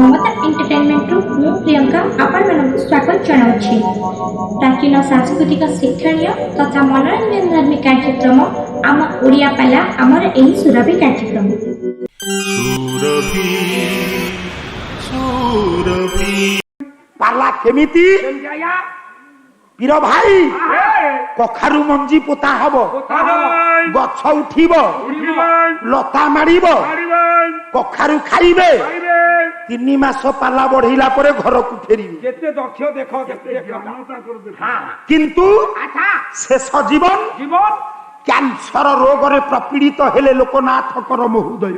ମମତା ଏଣ୍ଟରଟେନମେଣ୍ଟରୁ ମୁଁ ପ୍ରିୟଙ୍କା ଆପଣମାନଙ୍କୁ ସ୍ୱାଗତ ଜଣାଉଛି। ପ୍ରାଚୀନ ସାଂସ୍କୃତିକ ଶିକ୍ଷଣୀୟ ତଥା ମନୋରଞ୍ଜନ ଧର୍ମୀ କାର୍ଯ୍ୟକ୍ରମ ଆମ ଓଡ଼ିଆ ପାଲା ଆମର ଏହି ସୁରଭି କାର୍ଯ୍ୟକ୍ରମ। ପାଲା କେମିତି ପୀର ଭାଇ କଖାରୁ ମଞ୍ଜି ପୋତା ହବ, ଗଛ ଉଠିବ, ଲତା ମାଡ଼ିବ, କଖାରୁ ଖାଇବେ, 3 ମାସ ପାଲା ବଢେଇଲା ପରେ ଘରକୁ ଫେରିବେ। କିନ୍ତୁ ଶେଷ ଜୀବନ କ୍ୟାନ୍ସର ରୋଗରେ ପ୍ରପୀଡ଼ିତ ହେଲେ ଲୋକନାଥଙ୍କର ମହୋଦୟ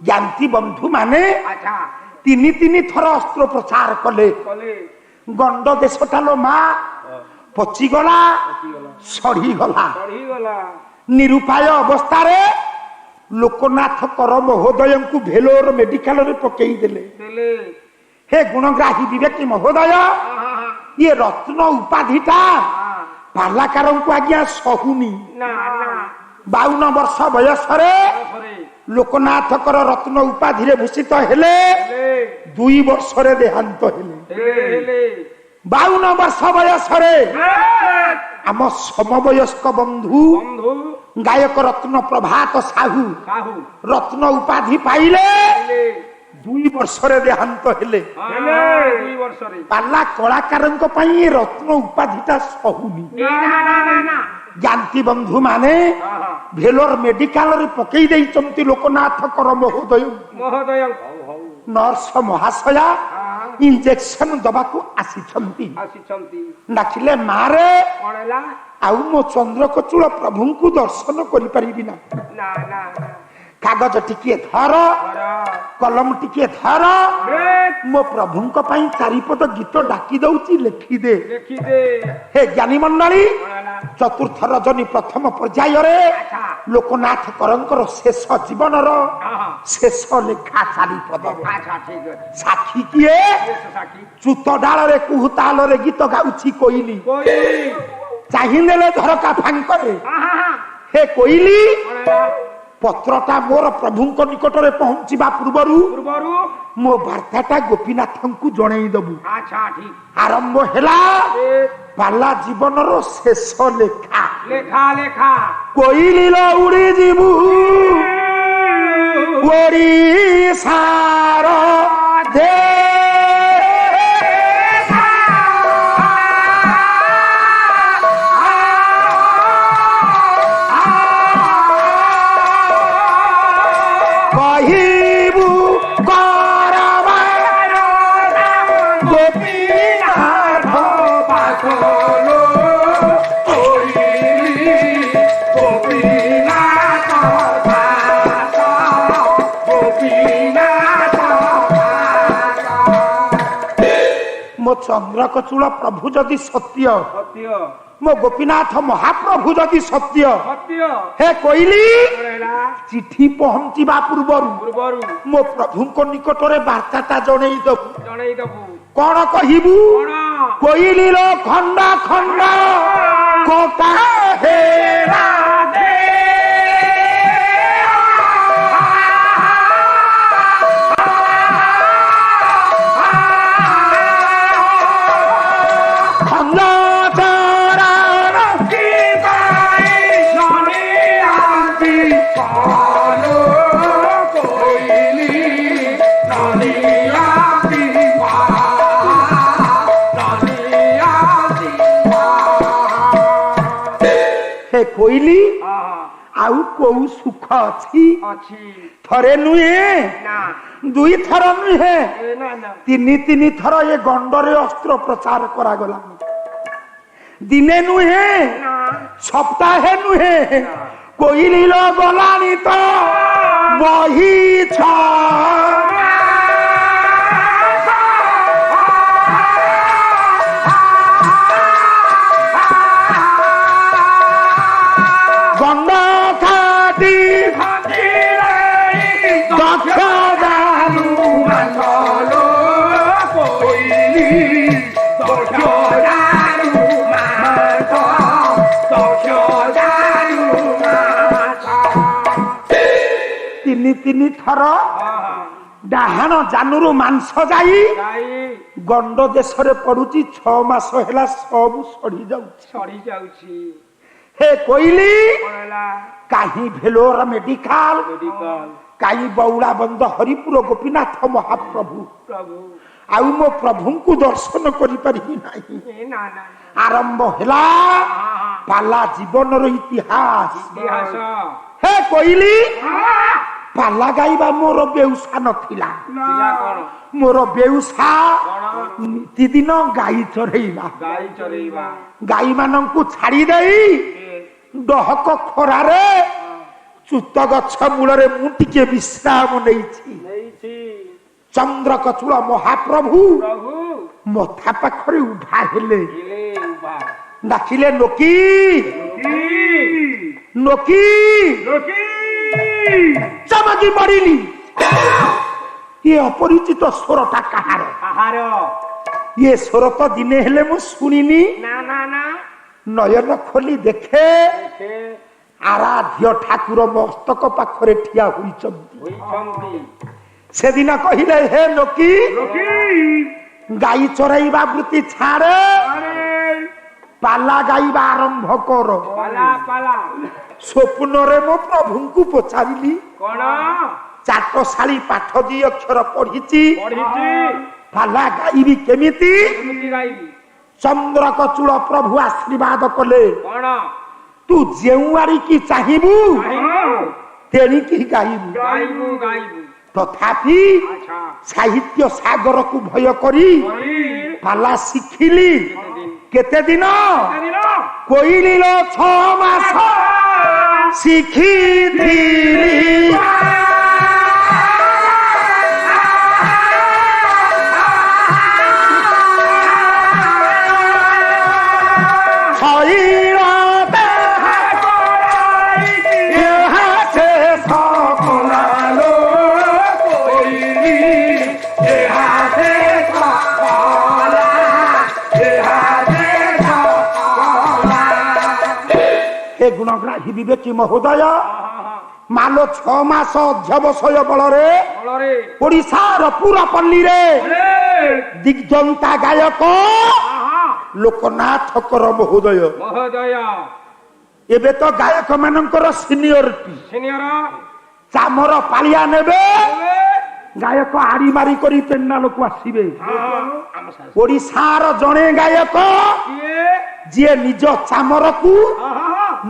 ଜ୍ଞାତି ବନ୍ଧୁ ମାନେ 3 ଥର ଅସ୍ତ୍ରୋପଚାର କଲେ। ଗଣ୍ଡ ଦେଶଟା ଲୋ ମା ପଚିଗଲା, ସଢିଗଲା। ନିରୁପାୟ ଅବସ୍ଥାରେ ଲୋକନାଥଙ୍କର ମହୋଦୟଙ୍କୁ ଭେଲୋର ମେଡିକାଲରେ ପକେଇ ଦେଲେ। ହେ ଗୁଣଗ୍ରାହୀ ବିବେକୀ ମହୋଦୟ, ଇଏ ରତ୍ନ ଉପାଧିଟା ପାଲାକାରଙ୍କୁ ଆଜ୍ଞା ସହୁନି। 52 ବର୍ଷ ବୟସରେ ଲୋକନାଥଙ୍କର ରତ୍ନ ଉପାଧିରେ ଭୂଷିତ ହେଲେ, 2 ବର୍ଷରେ ଦେହାନ୍ତ ହେଲେ। 52 ବର୍ଷ ବୟସରେ ଆମ ସମବୟସ୍କ ବନ୍ଧୁ ଗାୟକ ରତ୍ନ ପ୍ରଭାତ ସାହୁ ରତ୍ନ ଉପାଧି ପାଇଲେ, 2 ବର୍ଷରେ ଦେହାନ୍ତ ହେଲେ। ପାଲା କଳାକାରଙ୍କ ପାଇଁ ଏ ରତ୍ନ ଉପାଧିଟା ସହୁନି। ଜ୍ଞାତି ବନ୍ଧୁ ମାନେ ଭେଲୋର ମେଡିକାଲରେ ପକେଇ ଦେଇଛନ୍ତି ଲୋକନାଥଙ୍କର ମହୋଦୟ। ନର୍ସ ମହାଶୟା ଇଞ୍ଜେକ୍ସନ ଦବାକୁ ଆସିଛନ୍ତି। ଡାକିଲେ ମାରେ, ଆଉ ମୋ ଚନ୍ଦ୍ରକଚୂଳ ପ୍ରଭୁଙ୍କୁ ଦର୍ଶନ କରିପାରିବି ନା। କାଗଜ ଟିକିଏ ଧର, କଲମ ଟିକିଏ ଧର, ମୋ ପ୍ରଭୁଙ୍କ ପାଇଁ 4 ପଦ ଗୀତ ଡାକି ଦଉଛି, ଲେଖିଦେ। ହେ ଜ୍ଞାନୀ ମଣ୍ଡଳୀ, 4ର୍ଥ ରଜନୀ ପ୍ରଥମ ପର୍ଯ୍ୟାୟରେ ଲୋକନାଥ କରଙ୍କର ଶେଷ ଜୀବନର ଶେଷ ଲେଖା 4 ପଦ। ସାକ୍ଷୀ କିଏ? ଚୁତ ଡାଳରେ କୁହୁତାଳରେ ଗୀତ ଗାଉଛି କୋଇଲି। ଚାହିଁଦେଲେ ଝରକା ଫାଙ୍କରେ। ହେ କୋଇଲି, ପତ୍ରଟା ମୋର ପ୍ରଭୁଙ୍କ ନିକଟରେ ପହଞ୍ଚିବା ପୂର୍ବରୁ ମୋ ବାର୍ତ୍ତାଟା ଗୋପୀନାଥଙ୍କୁ ଜଣେଇ ଦବୁ। ଆରମ୍ଭ ହେଲା ପାଲା ଜୀବନର ଶେଷ ଲେଖା। କୋଇଲିର ଉଡ଼ି ଯିବୁ ଓଡ଼ିଶାର ଦେ ଚନ୍ଦ୍ରକଚୂଳ ପ୍ରଭୁ ଯଦି ସତ୍ୟ, ମୋ ଗୋପୀନାଥ ମହାପ୍ରଭୁ ଯଦି ସତ୍ୟ, ହେ କୋଇଲି, ଚିଠି ପହଞ୍ଚିବା ପୂର୍ବରୁ ମୋ ପ୍ରଭୁଙ୍କ ନିକଟରେ ବାର୍ତ୍ତାଟା ଜଣେଇ ଦବୁ। କଣ କହିବୁ? କୋଇଲିର ଖଣ୍ଡ ଖଣ୍ଡ କଟା ହେରା କୋଇଲି, ଆଉ କୋଉ ସୁଖ ଅଛି? ଥରେ ନୁହେଁ, 2 ଥର ନୁହେଁ, 3 ଥର ଏ ଗଣ୍ଡରେ ଅସ୍ତ୍ରୋପଚାର କରାଗଲା। ଦିନେ ନୁହେଁ, ସପ୍ତାହେ ନୁହେଁ, କୋଇଲିର ଗଲାଣି ତ ବହିଛ। ତିନି ଥର ଡାହାଣ ଜାନୁରୁ ମାଂସ ଯାଇ ଯାଇ ଗଣ୍ଡ ଦେଶରେ ପଡୁଛି 6 ମାସ ହେଲା ସବୁ ସଢି ଯାଉଛି। ସରି ଯାଉଛି। ହେ କୋଇଲି କଣ ହେଲା? କାହିଁ ଭେଲୋର ମେଡିକାଲ ମେଡିକାଲ କାହିଁ ବଉଳା ବନ୍ଦ ହରିପୁର ଗୋପୀନାଥ ମହାପ୍ରଭୁ ପ୍ରଭୁ ଆଉ ମୋ ପ୍ରଭୁଙ୍କୁ ଦର୍ଶନ କରିପାରିବି ନାହିଁ। ଏ ନା ନା ଆରମ୍ଭ ହେଲା ପାଲା ଜୀବନର ଇତିହାସ। ଇତିହାସ ହେ କୋଇଲି ପାଲା ଗାଇବା ମୋର ବେଉସା ନଥିଲା। ପିଲା କଣ? ମୋର ବେଉସା କଣ? ନିତିଦିନ ଗାଈ ଚରେଇବା। ଗାଈ ଚରେଇବା। ଗାଈ ମାନଙ୍କୁ ଛାଡି ଦେଇ ଡହକ ଖରାରେ ଚୁତ ଗଛ ମୂଳରେ ମୁଁ ଟିକେ ବିଶ୍ରାମ ନେଇଛି। ନେଇଛି ଚନ୍ଦ୍ରକଚୂଳ ମହାପ୍ରଭୁ ପ୍ରଭୁ ମଥା ପାଖରେ ଉଭା ହେଲେ ଇଲେ ଉଭା ଡାକିଲେ ନୋକି ନୋକି ଚମକି ପଡିଲି। ଏ ଅପରିଚିତ ସ୍ୱରଟା କାହାର? ଆହାର ଏ ସ୍ୱର ତ ଦିନେ ହେଲେ ମୁଁ ଶୁଣିନି। ନା ନା ନା ନୟନ ଖୋଲି ଦେଖେ ଦେଖେ ଆରାଧ୍ୟ ଠାକୁର ମସ୍ତକ ପାଖରେ ଠିଆ ହୋଇଛନ୍ତି। ହୋଇଛନ୍ତି। ସେଦିନ କହିଲେ ହେ ନୋକି ଗାଈ ଚରାଇବା ବୃତ୍ତି ଛାଡେ ପାଲା ଗାଇବା ଆରମ୍ଭ କର। ପାଲା ପାଲା ସ୍ୱପ୍ନରେ ମୋ ପ୍ରଭୁଙ୍କୁ ପଚାରିଲି କଣ? ଚାଟଶାଳୀ ପାଠ 2 ଅକ୍ଷର ପଢିଛି ପଢିଛି ପାଲା ଗାଇବି କେମିତି? କେମିତି ଗାଇବି? ଚନ୍ଦ୍ରକଚୂଳ ପ୍ରଭୁ ଆଶୀର୍ବାଦ କଲେ କଣ? ତୁ ଯେଉଁ ଆଡ଼ିକି ଚାହିଁବୁ ଗାଇବୁ ତେଣିକି ଗାଇବୁ। ଗାଇବୁ ଗାଇବୁ। ତଥାପି ଆଚ୍ଛା ସାହିତ୍ୟ ସାଗରକୁ ଭୟ କରି କରି ପାଲା ଶିଖିଲି। କେତେ ଦିନ? ଦିନ କୋଇଲିର 6 ମାସ ଶିଖିଥିଲି। ଗୁଣଗ୍ରାହୀ ବିବେକୀ ମହୋଦୟ ମାଲୋ 6 ମାସ ଅଧ୍ୟବସୟ ବଳରେ ଫଳରେ ଓଡ଼ିଶାର ପୁରପଲ୍ଲୀରେ ଦିଗ୍ଜନ୍ତା ଗାୟକ ଲୋକନାଥ କର ମହୋଦୟ। ମହୋଦୟ ଏବେ ତ ଗାୟକ ମାନଙ୍କର ସିନିୟରିଟି ସିନିୟର ଚାମର ପାଳିଆ ନେବେ ଗାୟକ ଆଡି ମାରି କରି ପେଣ୍ଡାଲକୁ ଆସିବେ। ଓଡ଼ିଶାର ଜଣେ ଗାୟକ କିଏ? ଯିଏ ନିଜ ଚାମରକୁ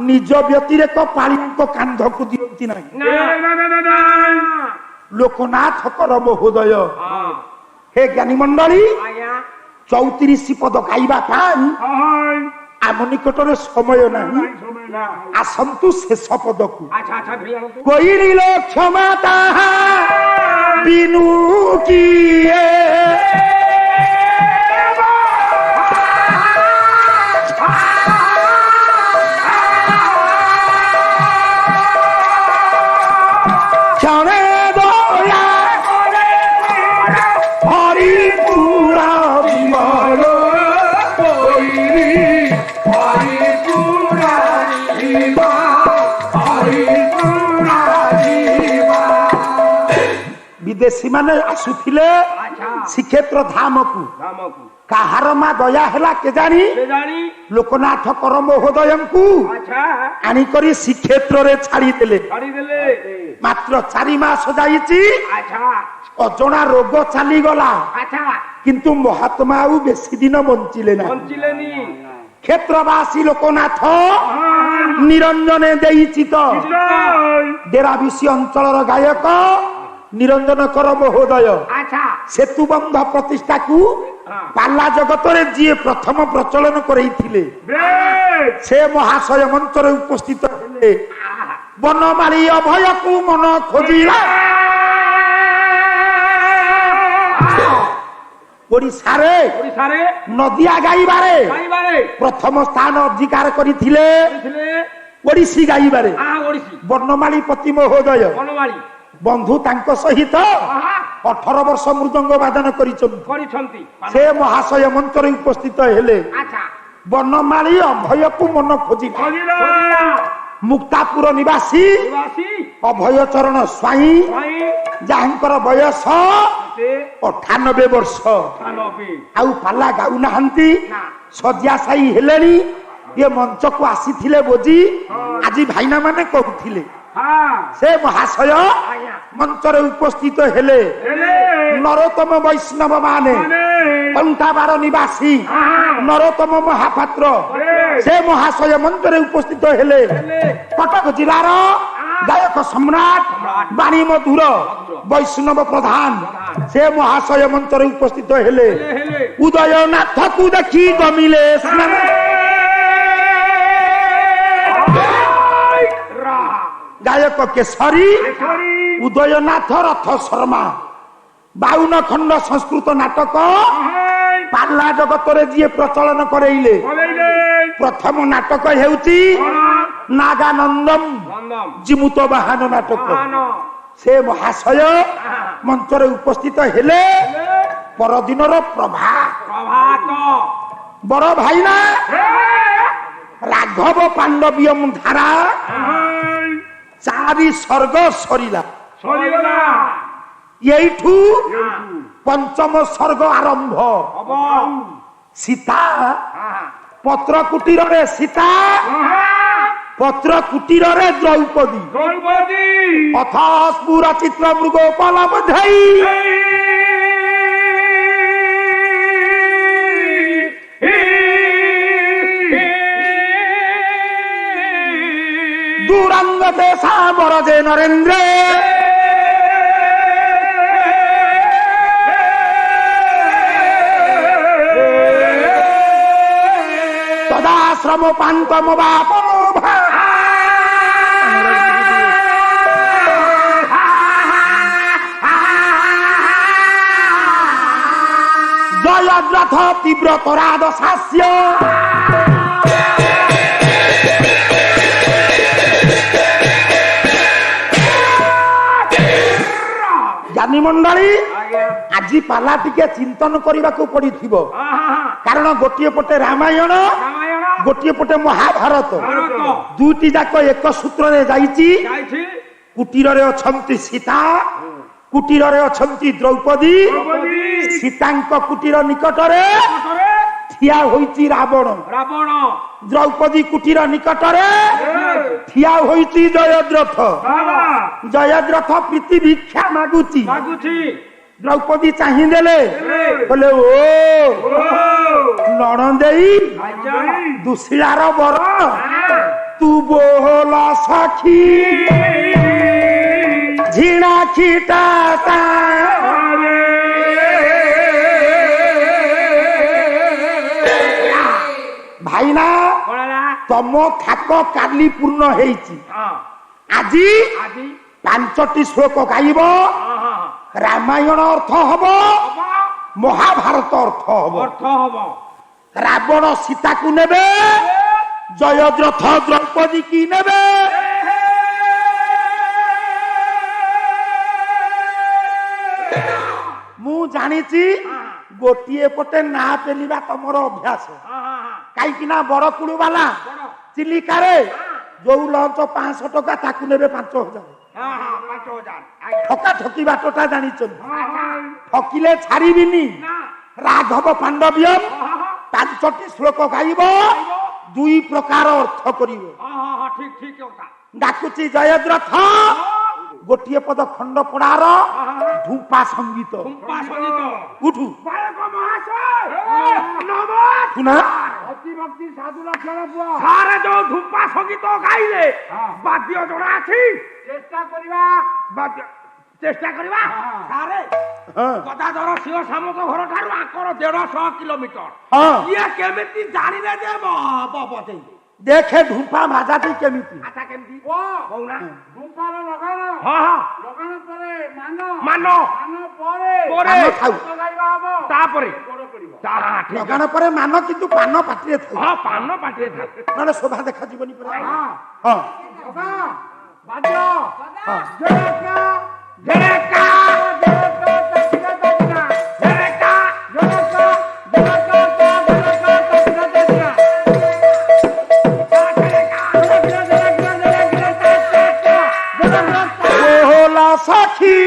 ନିଜ ବ୍ୟତିରେକ ପାଳିଆଙ୍କ କାନ୍ଧକୁ ଦିଅନ୍ତି ନାହିଁ। ଲୋକନାଥ କର ମହୋଦୟ। ହେ ଜ୍ଞାନୀ ମଣ୍ଡଳୀ ଆଜ୍ଞା 34 ପଦ ଗାଇବା ପାଇଁ ଆମ ନିକଟରେ ସମୟ ନାହିଁ। ଆସନ୍ତୁ ଶେଷ ପଦକୁ। ଆଚ୍ଛା ଆଚ୍ଛା ଭିଆନ୍ତୁ। କୋଇଲିଲ କ୍ଷମା ତାହା ବିନୁ କିଏ କ୍ଷଣେ ଦୟା ହରିପୁରା ବିମଳ ବିଦେଶୀ ମାନେ ଆସୁଥିଲେ ଶ୍ରୀକ୍ଷେତ୍ର ଧାମକୁ। ଧାମକୁ କାହାର ମା ଦୟା ହେଲା କେଜାଣି କେଜାଣି ଲୋକନାଥ କର ମହୋଦୟଙ୍କୁ ଆଚ୍ଛା ଆଣିକରି ଶ୍ରୀକ୍ଷେତ୍ରରେ ଛାଡ଼ିଦେଲେ। ଛାଡ଼ିଦେଲେ। ମାତ୍ର 4 ମାସ ଯାଇଛି ଆଚ୍ଛା ଅଜଣା ରୋଗ ଚାଲିଗଲା ଆଚ୍ଛା କିନ୍ତୁ ମହାତ୍ମା ଆଉ ବେଶୀ ଦିନ ବଞ୍ଚିଲେ ନାହିଁ। ବଞ୍ଚିଲେନି। କ୍ଷେତ୍ରବାସୀ ଲୋକନାଥ ନିରଞ୍ଜନେ ଦେଇଛି ତ ଡେରାବିଶି ଅଞ୍ଚଳର ଗାୟକ ନିରଞ୍ଜନ କର ମହୋଦୟ ଆଚ୍ଛା ସେତୁବନ୍ଧ ପ୍ରତିଷ୍ଠାକୁ ପାଲା ଜଗତରେ ଯିଏ ପ୍ରଥମ ପ୍ରଚଳନ କରେଇଥିଲେ ସେ ମହାଶୟ ମଞ୍ଚରେ ଉପସ୍ଥିତ ହେଲେ। ବନମାଳୀ ଅଭୟକୁ ମନ ଖୋଜିଲା ଓଡ଼ିଶାରେ ଓଡ଼ିଶାରେ ନଦିଆ ଗାଇବାରେ ଗାଇବାରେ ପ୍ରଥମ ସ୍ଥାନ ଅଧିକାର କରିଥିଲେ। ଥିଲେ ଓଡ଼ିଶୀ ଗାଇବାରେ ଓଡ଼ିଶୀ ବନମାଳୀ ପତି ମହୋଦୟ ବନମାଳୀ ବନ୍ଧୁ ତାଙ୍କ ସହିତ 18 ବର୍ଷ ମୃଦଙ୍ଗ ବାଦନ କରିଛନ୍ତି। କରିଛନ୍ତି। ସେ ମହାଶୟ ମଞ୍ଚରେ ଉପସ୍ଥିତ ହେଲେ। ଆଚ୍ଛା ବନମାଳୀ ଅଭୟକୁ ମନ ଖୋଜିଲା। ଖୋଜିଲା। ମୁକ୍ତାପୁର ନିବାସୀ ନିବାସୀ ଅଭୟ ଚରଣ ସ୍ୱାଇଁ ଭାଇ ଯାହାଙ୍କର ବୟସ ସେ 98 ବର୍ଷ ନବେ ଆଉ ପାଲା ଗାଉନାହାନ୍ତି ଶଯ୍ୟାଶାୟୀ ହେଲେଣି ଇଏ ମଞ୍ଚକୁ ଆସିଥିଲେ ବୋଜି ଆଜି ଭାଇନା ମାନେ କହୁଥିଲେ ହଁ ସେ ମହାଶୟ ମଞ୍ଚରେ ଉପସ୍ଥିତ ହେଲେ ହେଲେ ନରୋତ୍ତମ ବୈଷ୍ଣବ ମାନେ କଣ୍ଟାବାର ନିବାସୀ ନରୋତ୍ତମ ମହାପାତ୍ର ସେ ମହାଶୟ ମଞ୍ଚରେ ଉପସ୍ଥିତ ହେଲେ କଟକ ଜିଲ୍ଲାର ଗାୟକ ସମ୍ରାଟ ବାଣୀ ମଧୁର ବୈଷ୍ଣବ ପ୍ରଧାନ ସେ ମହାଶୟ ମଞ୍ଚରେ ଉପସ୍ଥିତ ହେଲେ ହେଲେ ଉଦୟନାଥକୁ ଦେଖି ଗମିଲେ ସ୍ନାନ ଗାୟକ କେଶରୀ ଉଦୟନାଥ ରଥ ଶର୍ମା 52 ଖଣ୍ଡ ସଂସ୍କୃତ ନାଟକ ପାଲା ଜଗତରେ ଯିଏ ପ୍ରଚଳନ କରେଇଲେ ପ୍ରଥମ ନାଟକ ହେଉଛି ନାଗାନନ୍ଦମ ଜିମୁତ ବାହନ ନାଟକ ସେ ମହାଶୟ ମଞ୍ଚରେ ଉପସ୍ଥିତ ହେଲେ ପରଦିନର ପ୍ରଭାତ ବଡ ଭାଇନା ରାଘବ ପାଣ୍ଡବୀୟମ ଧାରା 4 ସର୍ଗ ସରିଲା এইঠু পঞ্চম স্বর্গ আরম্ভ সীতা পত্র কুটিরে সীতা পত্র কুটিরে দ্রৌপদী অথস পুরা চিত্র মৃগ উপলব্ধই দুরাঙ্গ দেশা বরজে নরেন্দ্র তদাশ্রম পান্তম বাপন জয়দ্রথ তীব্র তরাদ শাস্য জ্ঞানী মন্ডলী আজি পালা টিকে চিন্তন করিবাকু পড়িথিব কারণ গোটিয়ে পটে রামায়ণ গোটিয়ে পটে মহাভারত দুইটি যাক এক সূত্রে যাইছি কুটিরে অছন্তি সীতা কুটিরে অছন্তি দ্রৌপদী সীতাঙ্ক কুটির নিকটরে ঠিয়া হইছি রাবণ দ্রৌপদী কুটির নিকটরে ঠিয়া হইছি জয়দ্রথ জয়দ্রথ প্রীতি ভিক্ষা মাগুছি দ্রৌপদী চাহি দেলে বলে ও নণন্দেই দুশিলার বর তু বহল সখী ঝিণা খিটা ভাইনা তম থাক কালি পূর্ণ হয়েছি আজি 5টি শ্লোক গাইব রামায়ণ অর্থ হব মহাভারত অর্থ হব রাবণ সীতাকু নেবে জয়দ্রথ দ্রৌপদী কি নেবে মু জানিছি গোটিয়ে পটে না পেলিবা তোমার অভ্যাস কাইকি না বড় কুড়ু বালা চিলিকারে ଯୋଉ ଲଞ୍ଚ 500 ଟଙ୍କା ତାକୁ ନେବେ 5000 ଠକା ଠକି ବାଟଟା ଜାଣିଛନ୍ତି ଠକିଲେ ଛାଡ଼ିବିନି ରାଘବ ପାଣ୍ଡବୀୟମ 5ଟି ଶ୍ଲୋକ ଗାଇବ 2 ପ୍ରକାର ଅର୍ଥ କରିବ ଡାକୁଛି ଜୟଦ୍ରଥ ଗୋଟିଏ ପଦ ଖଣ୍ଡ ପଡାର ଧୂପା ସଙ୍ଗୀତ ଉଠୁ ଶୁଣା ভক্তি সাধু লক্ষণ সারে যে ধূপা সঙ্গীত গাইলে বাদ্য জোড়া আছে চেষ্টা করিবা সারে গদাধর সিংহ সামন্ত ঘর ঠার আকর 150 কিলোমিটার ইয়ে কেমিতি জানিলে যে ববতেই দেখে ধূপা ভাজাটি কেমিতি আচ্ছা কেমিতি ও বউনা ধূপার লগানো লগানো পরে মানো পরে পরে খাও লগাইবা হবো তারপরে লগানো পরে মান কিন্তু পান পাটিরে থাও হ্যাঁ পান পাটিরে থাও নলে শোভা দেখা জীবনী পরে হ্যাঁ বাবা বাদ্য জেরেকা জেরেকা সখী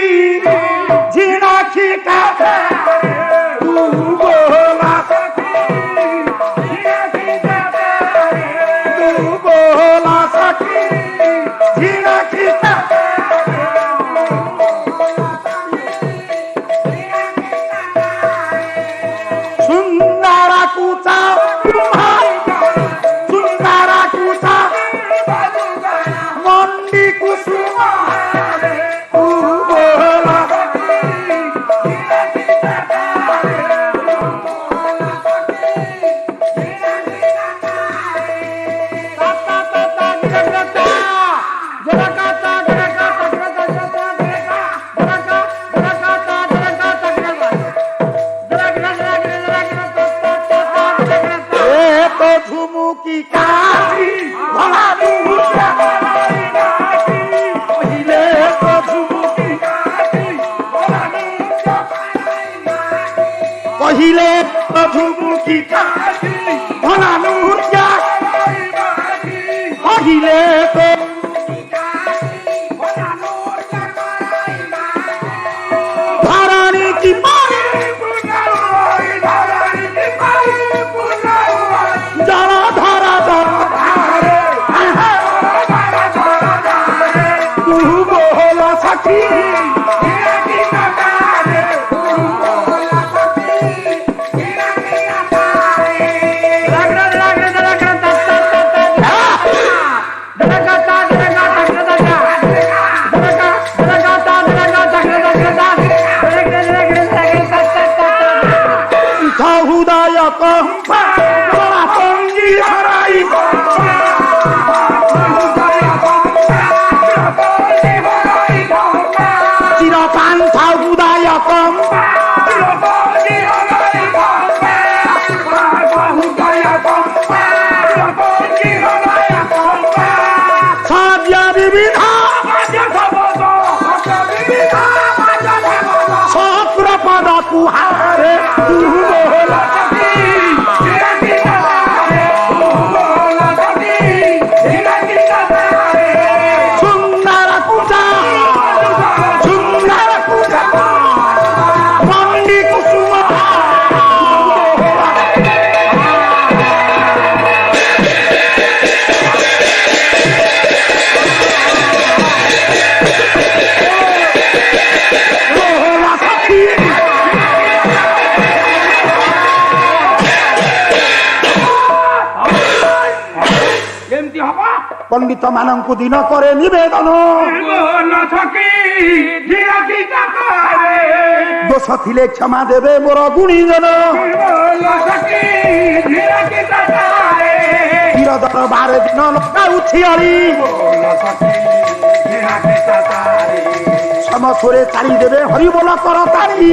ঝিনাখিটা তু বলা সখী তু বলা সখী ঝিনাখিটা সুন্দরা কুচা সুন্দরা কুচা মন্ডি কুসুম তু বলা ঝুমুকি কাশি ভোলা দুর্গা কহিলে তো ঝুমুকি কাশি ভোলা দুর্গা কহিলে তো ঝুমুকি কাশি ভোলা দুর্গা কহিলে তো ধরণী কি পারে জড় ধরা ধরে তু বলা সখী হৃদয় কম্পা সঙ্গী হারাই চিরকান্থা হৃদয় কম্পা সাব্য বিবিধা শক্র পদ কুহারে তু বলা সুন্দর কুচা সুন্দর কুচা মন্ডি কুসুম বলা সখী କେମିତି ହବ ପଣ୍ଡିତ ମାନଙ୍କୁ ଦିନ ପରେ ନିବେଦନ ଦୋଷ ଥିଲେ କ୍ଷମା ଦେବେ ମୋର ଗୁଣୀଜନ କ୍ଷୀର ଦରବାରେ ଦିନ ଲଗାଉଛି ଅଳି ସମସ୍ତରେ ଚାଲିଦେବେ ହରିବୋଲ କରତାଳି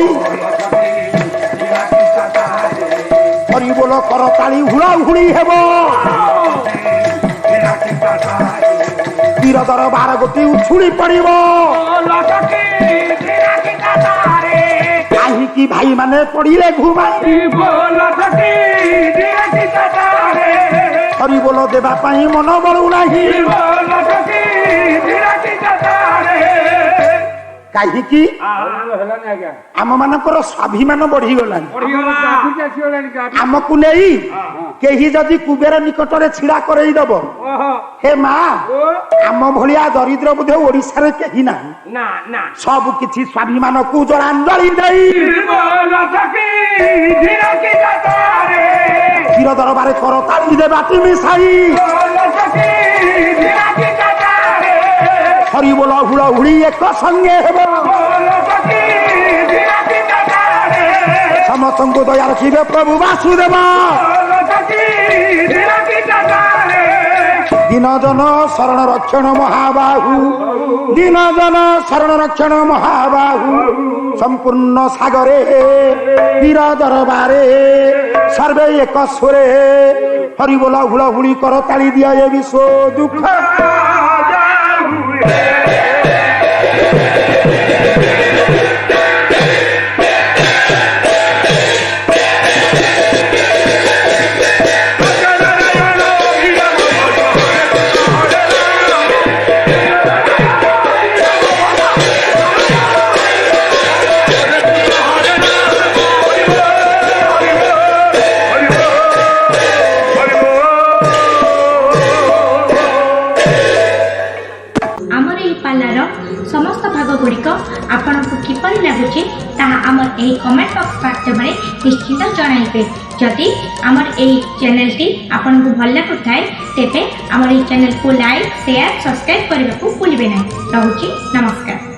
ହରିବୋଲ କରତାଳି ହୁଳାହୁଳି ହେବ କ୍ଷୀର ଦରବାର ଗୋଟି ଉଛୁଳି ପଡିବ କାହିଁକି ଭାଇ ମାନେ ପଡିଲେ ଘୁମାଇ ହରିବୋଲ ଦେବା ପାଇଁ ମନ ବଳୁନାହିଁ କାହିଁକି ଆମ ମାନଙ୍କର ସ୍ୱାଭିମାନ ବଢିଗଲାଣି ଆମକୁ ନେଇ କେହି ଯଦି କୁବେର ନିକଟରେ ଛିଡା କରେଇଦବ ହେ ମା ଆମ ଭଳିଆ ଦରିଦ୍ର ବୋଧେ ଓଡିଶାରେ କେହି ନାହିଁ ସବୁ କିଛି ସ୍ୱାଭିମାନକୁ ଜଳାଞ୍ଜଳି ଦେଇ କ୍ଷୀର ଦରବାରେ କରତାଳି ଦେବାଟି ମିଶାଇ ହରିବୋଲ ହୁଳହୁଳି ଏକ ସଙ୍ଗେ ହେବ ସମସ୍ତଙ୍କୁ ଦୟା ରଖିବେ ପ୍ରଭୁ ବାସୁଦେବ ଦୀନଜନ ଶରଣ ରକ୍ଷଣ ମହାବାହୁ ଦୀନଜନ ଶରଣ ରକ୍ଷଣ ମହାବାହୁ ସମ୍ପୂର୍ଣ୍ଣ ସାଗରେ ବୀର ଦରବାରେ ସର୍ବେ ଏକ ସ୍ୱରେ ହରିବୋଲ ହୁଳହୁଳି କରତାଳି ଦିଆ ଏ ବିଶ୍ୱ ଦୁଃଖ आपनको किपरि लागुची ताहा आमर एही कमेंट बॉक्स माध्यमरे निश्चित जणाइबे। जदि आमर एही चैनल टी आपनको भल लागुथाय तेबे आमर एही चैनल को लाइक शेयर सब्सक्राइब करबा को भूलिबे नाही। रहुची नमस्कार।